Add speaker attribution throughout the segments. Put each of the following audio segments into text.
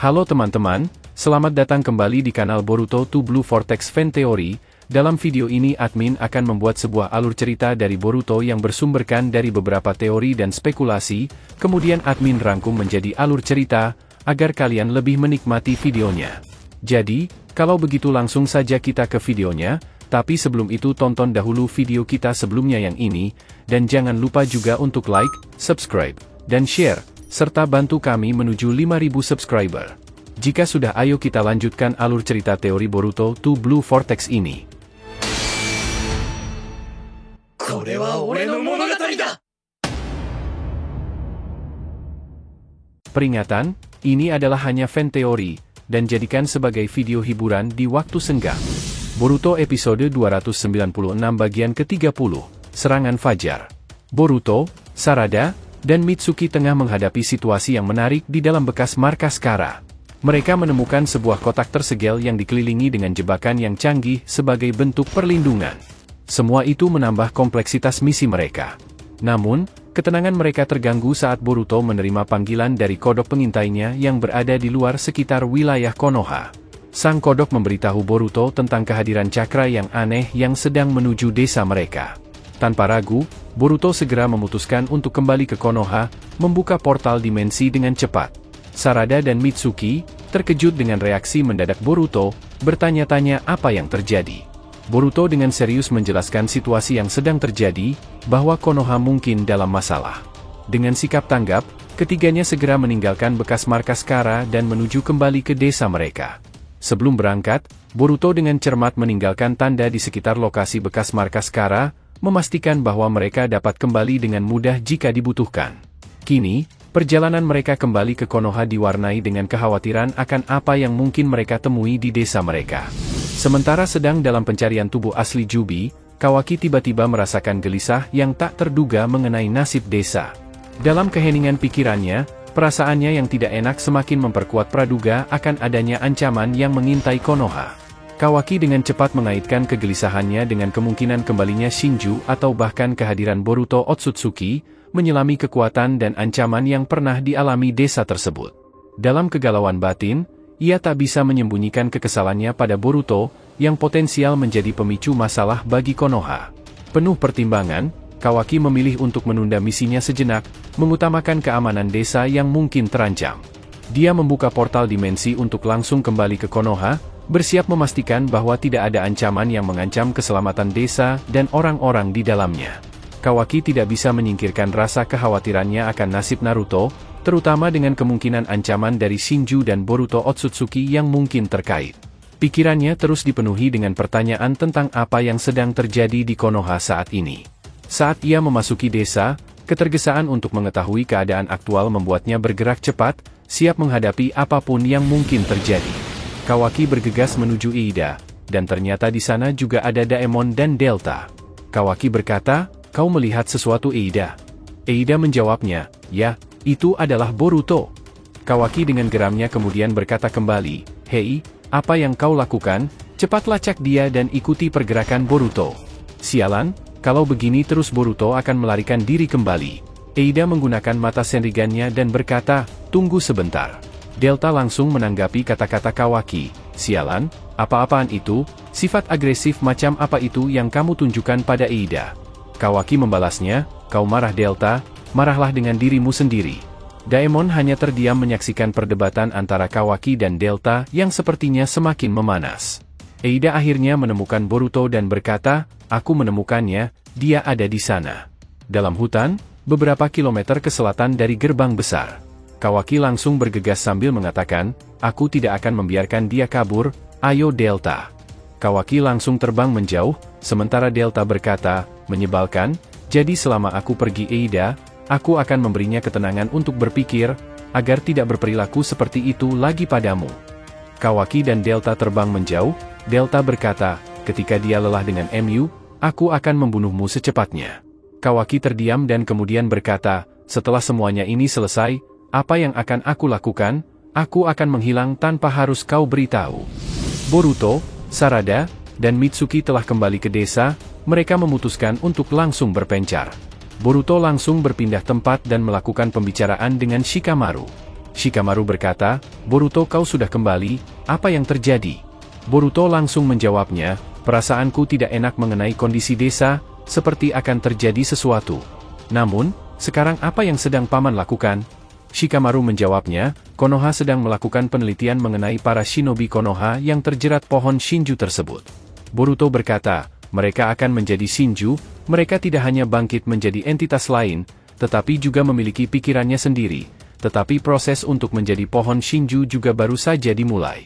Speaker 1: Halo teman-teman, selamat datang kembali di kanal Boruto 2 Blue Vortex Fan Theory. Dalam video ini admin akan membuat sebuah alur cerita dari Boruto yang bersumberkan dari beberapa teori dan spekulasi, kemudian admin rangkum menjadi alur cerita, agar kalian lebih menikmati videonya. Jadi, kalau begitu langsung saja kita ke videonya, tapi sebelum itu tonton dahulu video kita sebelumnya yang ini, dan jangan lupa juga untuk like, subscribe, dan share, serta bantu kami menuju 5.000 subscriber. Jika sudah, ayo kita lanjutkan alur cerita teori Boruto 2 Blue Vortex ini. Peringatan, ini adalah hanya fan teori, dan jadikan sebagai video hiburan di waktu senggang. Boruto episode 296 bagian ke-30, Serangan Fajar. Boruto, Sarada, dan Mitsuki tengah menghadapi situasi yang menarik di dalam bekas markas Kara. Mereka menemukan sebuah kotak tersegel yang dikelilingi dengan jebakan yang canggih sebagai bentuk perlindungan. Semua itu menambah kompleksitas misi mereka. Namun, ketenangan mereka terganggu saat Boruto menerima panggilan dari kodok pengintainya yang berada di luar sekitar wilayah Konoha. Sang kodok memberitahu Boruto tentang kehadiran cakra yang aneh yang sedang menuju desa mereka. Tanpa ragu, Boruto segera memutuskan untuk kembali ke Konoha, membuka portal dimensi dengan cepat. Sarada dan Mitsuki, terkejut dengan reaksi mendadak Boruto, bertanya-tanya apa yang terjadi. Boruto dengan serius menjelaskan situasi yang sedang terjadi, bahwa Konoha mungkin dalam masalah. Dengan sikap tanggap, ketiganya segera meninggalkan bekas markas Kara dan menuju kembali ke desa mereka. Sebelum berangkat, Boruto dengan cermat meninggalkan tanda di sekitar lokasi bekas markas Kara, memastikan bahwa mereka dapat kembali dengan mudah jika dibutuhkan. Kini, perjalanan mereka kembali ke Konoha diwarnai dengan kekhawatiran akan apa yang mungkin mereka temui di desa mereka. Sementara sedang dalam pencarian tubuh asli Jubi, Kawaki tiba-tiba merasakan gelisah yang tak terduga mengenai nasib desa. Dalam keheningan pikirannya, perasaannya yang tidak enak semakin memperkuat praduga akan adanya ancaman yang mengintai Konoha. Kawaki dengan cepat mengaitkan kegelisahannya dengan kemungkinan kembalinya Shinju atau bahkan kehadiran Boruto Otsutsuki, menyelami kekuatan dan ancaman yang pernah dialami desa tersebut. Dalam kegalauan batin, ia tak bisa menyembunyikan kekesalannya pada Boruto, yang potensial menjadi pemicu masalah bagi Konoha. Penuh pertimbangan, Kawaki memilih untuk menunda misinya sejenak, mengutamakan keamanan desa yang mungkin terancam. Dia membuka portal dimensi untuk langsung kembali ke Konoha, bersiap memastikan bahwa tidak ada ancaman yang mengancam keselamatan desa dan orang-orang di dalamnya. Kawaki tidak bisa menyingkirkan rasa kekhawatirannya akan nasib Naruto, terutama dengan kemungkinan ancaman dari Shinju dan Boruto Otsutsuki yang mungkin terkait. Pikirannya terus dipenuhi dengan pertanyaan tentang apa yang sedang terjadi di Konoha saat ini. Saat ia memasuki desa, ketergesaan untuk mengetahui keadaan aktual membuatnya bergerak cepat, siap menghadapi apapun yang mungkin terjadi. Kawaki bergegas menuju Eida, dan ternyata di sana juga ada Daemon dan Delta. Kawaki berkata, "Kau melihat sesuatu, Eida?" Eida menjawabnya, "Ya, itu adalah Boruto." Kawaki dengan geramnya kemudian berkata kembali, "Hei, apa yang kau lakukan? Cepat lacak dia dan ikuti pergerakan Boruto." Sialan, kalau begini terus Boruto akan melarikan diri kembali. Eida menggunakan mata Senrigannya dan berkata, "Tunggu sebentar." Delta langsung menanggapi kata-kata Kawaki, "Sialan, apa-apaan itu? Sifat agresif macam apa itu yang kamu tunjukkan pada Eida?" Kawaki membalasnya, "Kau marah Delta, marahlah dengan dirimu sendiri." Daemon hanya terdiam menyaksikan perdebatan antara Kawaki dan Delta yang sepertinya semakin memanas. Eida akhirnya menemukan Boruto dan berkata, "Aku menemukannya, dia ada di sana." Dalam hutan, beberapa kilometer ke selatan dari gerbang besar. Kawaki langsung bergegas sambil mengatakan, "Aku tidak akan membiarkan dia kabur, ayo Delta." Kawaki langsung terbang menjauh, sementara Delta berkata, "Menyebalkan, jadi selama aku pergi Eida, aku akan memberinya ketenangan untuk berpikir, agar tidak berperilaku seperti itu lagi padamu." Kawaki dan Delta terbang menjauh, Delta berkata, "Ketika dia lelah dengan MU, aku akan membunuhmu secepatnya." Kawaki terdiam dan kemudian berkata, "Setelah semuanya ini selesai, apa yang akan aku lakukan? Aku akan menghilang tanpa harus kau beritahu." Boruto, Sarada, dan Mitsuki telah kembali ke desa, mereka memutuskan untuk langsung berpencar. Boruto langsung berpindah tempat dan melakukan pembicaraan dengan Shikamaru. Shikamaru berkata, Boruto kau sudah kembali, apa yang terjadi? Boruto langsung menjawabnya, perasaanku tidak enak mengenai kondisi desa, seperti akan terjadi sesuatu. Namun, sekarang apa yang sedang paman lakukan? Shikamaru menjawabnya, Konoha sedang melakukan penelitian mengenai para shinobi Konoha yang terjerat pohon Shinju tersebut. Boruto berkata, mereka akan menjadi Shinju, mereka tidak hanya bangkit menjadi entitas lain, tetapi juga memiliki pikirannya sendiri, tetapi proses untuk menjadi pohon Shinju juga baru saja dimulai.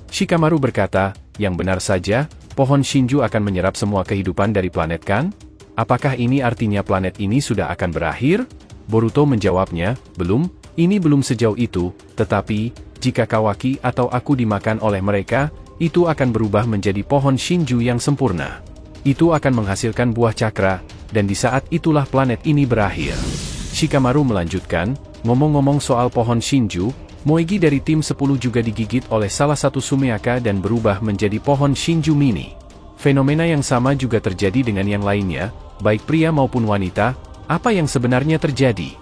Speaker 1: Shikamaru berkata, yang benar saja, pohon Shinju akan menyerap semua kehidupan dari planet kan? Apakah ini artinya planet ini sudah akan berakhir? Boruto menjawabnya, belum, ini belum sejauh itu, tetapi, jika Kawaki atau aku dimakan oleh mereka, itu akan berubah menjadi pohon Shinju yang sempurna. Itu akan menghasilkan buah cakra, dan di saat itulah planet ini berakhir. Shikamaru melanjutkan, ngomong-ngomong soal pohon Shinju, Moegi dari tim 10 juga digigit oleh salah satu Sumeaka dan berubah menjadi pohon Shinju mini. Fenomena yang sama juga terjadi dengan yang lainnya, baik pria maupun wanita, apa yang sebenarnya terjadi?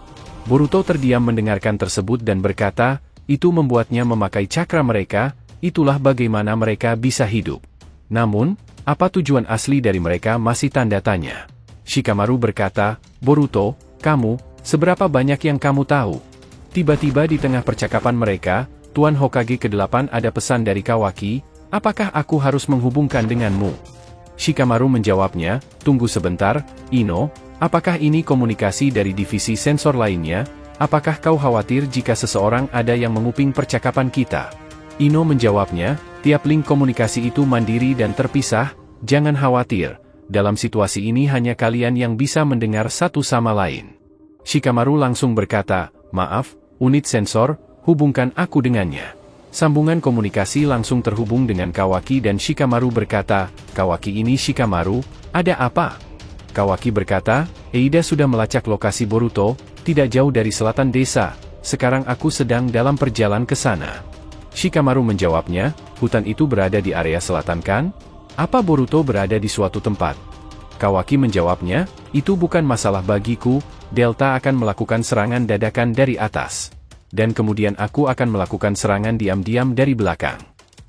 Speaker 1: Boruto terdiam mendengarkan tersebut dan berkata, itu membuatnya memakai cakra mereka, itulah bagaimana mereka bisa hidup. Namun, apa tujuan asli dari mereka masih tanda tanya. Shikamaru berkata, Boruto, kamu, seberapa banyak yang kamu tahu? Tiba-tiba di tengah percakapan mereka, Tuan Hokage ke-8 ada pesan dari Kawaki, apakah aku harus menghubungkan denganmu? Shikamaru menjawabnya, tunggu sebentar, Ino, apakah ini komunikasi dari divisi sensor lainnya? Apakah kau khawatir jika seseorang ada yang menguping percakapan kita? Ino menjawabnya, tiap link komunikasi itu mandiri dan terpisah, jangan khawatir, dalam situasi ini hanya kalian yang bisa mendengar satu sama lain. Shikamaru langsung berkata, maaf, unit sensor, hubungkan aku dengannya. Sambungan komunikasi langsung terhubung dengan Kawaki dan Shikamaru berkata, Kawaki ini Shikamaru, ada apa? Kawaki berkata, Eida sudah melacak lokasi Boruto, tidak jauh dari selatan desa, sekarang aku sedang dalam perjalanan ke sana. Shikamaru menjawabnya, hutan itu berada di area selatan kan? Apa Boruto berada di suatu tempat? Kawaki menjawabnya, itu bukan masalah bagiku, Delta akan melakukan serangan dadakan dari atas. Dan kemudian aku akan melakukan serangan diam-diam dari belakang.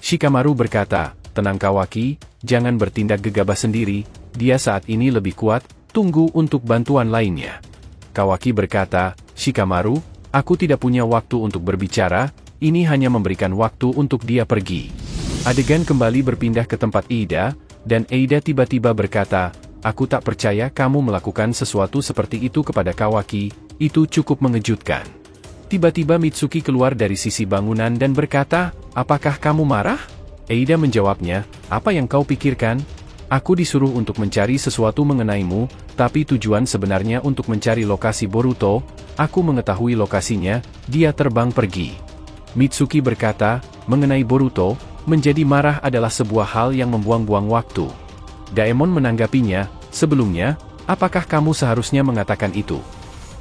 Speaker 1: Shikamaru berkata, tenang Kawaki, jangan bertindak gegabah sendiri, dia saat ini lebih kuat, tunggu untuk bantuan lainnya. Kawaki berkata, Shikamaru, aku tidak punya waktu untuk berbicara, ini hanya memberikan waktu untuk dia pergi. Adegan kembali berpindah ke tempat Eida, dan Eida tiba-tiba berkata, aku tak percaya kamu melakukan sesuatu seperti itu kepada Kawaki, itu cukup mengejutkan. Tiba-tiba Mitsuki keluar dari sisi bangunan dan berkata, apakah kamu marah? Eida menjawabnya, apa yang kau pikirkan? Aku disuruh untuk mencari sesuatu mengenaimu, tapi tujuan sebenarnya untuk mencari lokasi Boruto, aku mengetahui lokasinya, dia terbang pergi. Mitsuki berkata, mengenai Boruto, menjadi marah adalah sebuah hal yang membuang-buang waktu. Daemon menanggapinya, sebelumnya, apakah kamu seharusnya mengatakan itu?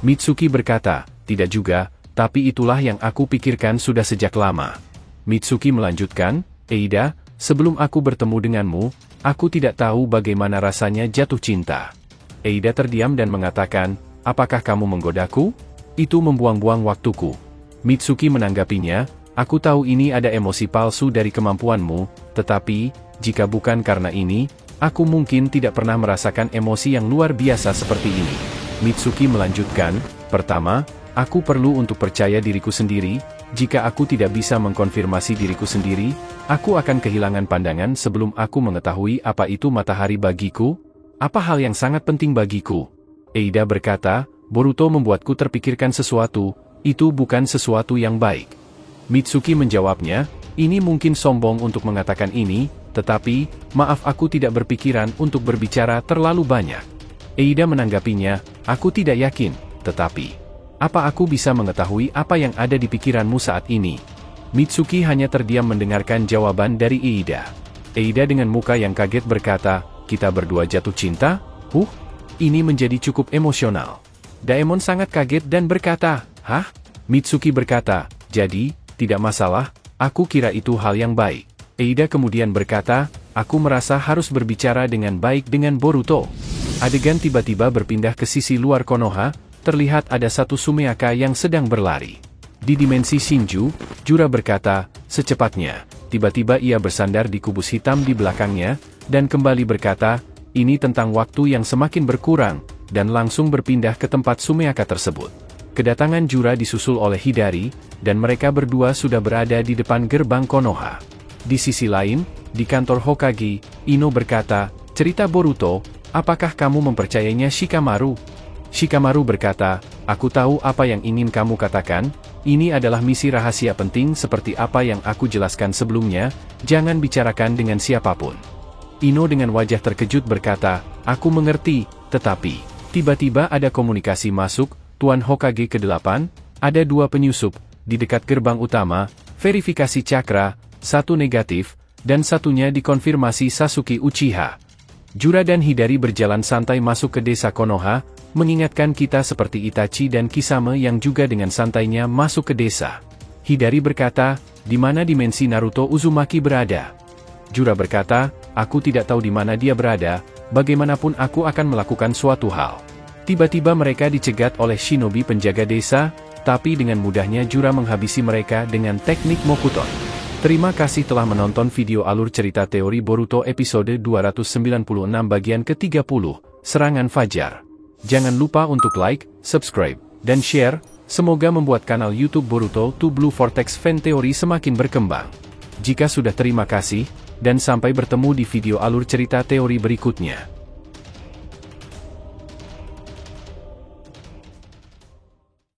Speaker 1: Mitsuki berkata, tidak juga, tapi itulah yang aku pikirkan sudah sejak lama. Mitsuki melanjutkan, Eida, sebelum aku bertemu denganmu, aku tidak tahu bagaimana rasanya jatuh cinta. Eida terdiam dan mengatakan, apakah kamu menggodaku? Itu membuang-buang waktuku. Mitsuki menanggapinya, aku tahu ini ada emosi palsu dari kemampuanmu, tetapi, jika bukan karena ini, aku mungkin tidak pernah merasakan emosi yang luar biasa seperti ini. Mitsuki melanjutkan, pertama, aku perlu untuk percaya diriku sendiri, jika aku tidak bisa mengkonfirmasi diriku sendiri, aku akan kehilangan pandangan sebelum aku mengetahui apa itu matahari bagiku, apa hal yang sangat penting bagiku. Eida berkata, Boruto membuatku terpikirkan sesuatu, itu bukan sesuatu yang baik. Mitsuki menjawabnya, ini mungkin sombong untuk mengatakan ini, tetapi, maaf aku tidak berpikiran untuk berbicara terlalu banyak. Eida menanggapinya, aku tidak yakin, tetapi... apa aku bisa mengetahui apa yang ada di pikiranmu saat ini? Mitsuki hanya terdiam mendengarkan jawaban dari Eida. Eida dengan muka yang kaget berkata, kita berdua jatuh cinta? Ini menjadi cukup emosional. Daemon sangat kaget dan berkata, hah? Mitsuki berkata, jadi, tidak masalah, aku kira itu hal yang baik. Eida kemudian berkata, aku merasa harus berbicara dengan baik dengan Boruto. Adegan tiba-tiba berpindah ke sisi luar Konoha, terlihat ada satu Sumeaka yang sedang berlari. Di dimensi Shinju, Jura berkata, secepatnya. Tiba-tiba ia bersandar di kubus hitam di belakangnya, dan kembali berkata, ini tentang waktu yang semakin berkurang, dan langsung berpindah ke tempat Sumeaka tersebut. Kedatangan Jura disusul oleh Hidari, dan mereka berdua sudah berada di depan gerbang Konoha. Di sisi lain, di kantor Hokage, Ino berkata, cerita Boruto, apakah kamu mempercayainya Shikamaru? Shikamaru berkata, aku tahu apa yang ingin kamu katakan, ini adalah misi rahasia penting seperti apa yang aku jelaskan sebelumnya, jangan bicarakan dengan siapapun. Ino dengan wajah terkejut berkata, aku mengerti, tetapi, tiba-tiba ada komunikasi masuk, Tuan Hokage ke-8, ada 2 penyusup, di dekat gerbang utama, verifikasi cakra, 1 negatif, dan satunya dikonfirmasi Sasuke Uchiha. Jura dan Hidari berjalan santai masuk ke desa Konoha, mengingatkan kita seperti Itachi dan Kisame yang juga dengan santainya masuk ke desa. Hidari berkata, di mana dimensi Naruto Uzumaki berada? Jura berkata, aku tidak tahu di mana dia berada, bagaimanapun aku akan melakukan suatu hal. Tiba-tiba mereka dicegat oleh shinobi penjaga desa, tapi dengan mudahnya Jura menghabisi mereka dengan teknik Mokuton. Terima kasih telah menonton video alur cerita teori Boruto episode 296 bagian ke-30, Serangan Fajar. Jangan lupa untuk like, subscribe, dan share, semoga membuat kanal YouTube Boruto to Blue Vortex Fan Theory semakin berkembang. Jika sudah terima kasih, dan sampai bertemu di video alur cerita teori berikutnya.